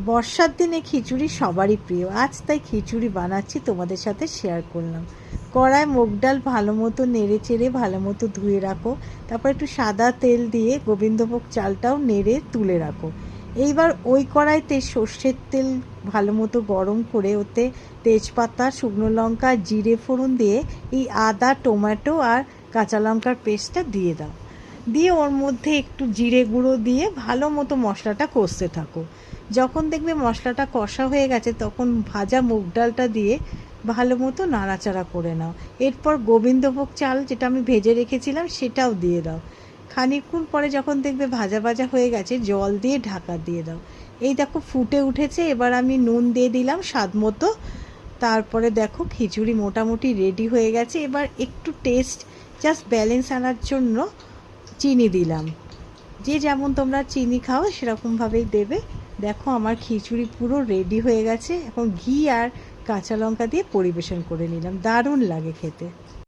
বর্ষার দিনে খিচুড়ি সবারই প্রিয়। আজ তাই খিচুড়ি বানাচ্ছি, তোমাদের সাথে শেয়ার করলাম। কড়ায় মুগ ডাল ভালো মতো নেড়ে চেড়ে ভালো মতো ধুয়ে রাখো। তারপর একটু সাদা তেল দিয়ে গোবিন্দভোগ চালটাও নেড়ে তুলে রাখো। এইবার ওই কড়াইতে সর্ষের তেল ভালো মতো গরম করে ওতে তেজপাতা, শুকনো লঙ্কা, জিরে ফোড়ন দিয়ে এই আদা, টমেটো আর কাঁচা লঙ্কার পেস্টটা দিয়ে দাও। দিয়ে ওর মধ্যে একটু জিরে গুঁড়ো দিয়ে ভালো মতো মশলাটা কষতে থাকো। যখন দেখবে মশলাটা কষা হয়ে গেছে তখন ভাজা মুগ ডালটা দিয়ে ভালো মতো নাড়াচাড়া করে নাও। এরপর গোবিন্দভোগ চাল যেটা আমি ভেজে রেখেছিলাম সেটাও দিয়ে দাও। খানিকক্ষণ পরে যখন দেখবে ভাজা ভাজা হয়ে গেছে জল দিয়ে ঢাকা দিয়ে দাও। এই দেখো ফুটে উঠেছে, এবার আমি নুন দিয়ে দিলাম স্বাদ মতো। তারপরে দেখো খিচুড়ি মোটামুটি রেডি হয়ে গেছে। এবার একটু টেস্ট জাস্ট ব্যালেন্স আনার জন্য চিনি দিলাম। যে যেমন তোমরা চিনি খাও সেরকমভাবেই দেবে। দেখো আমার খিচুড়ি পুরো রেডি হয়ে গেছে। এখন ঘি আর কাঁচা লঙ্কা দিয়ে পরিবেশন করে নিলাম, দারুণ লাগে খেতে।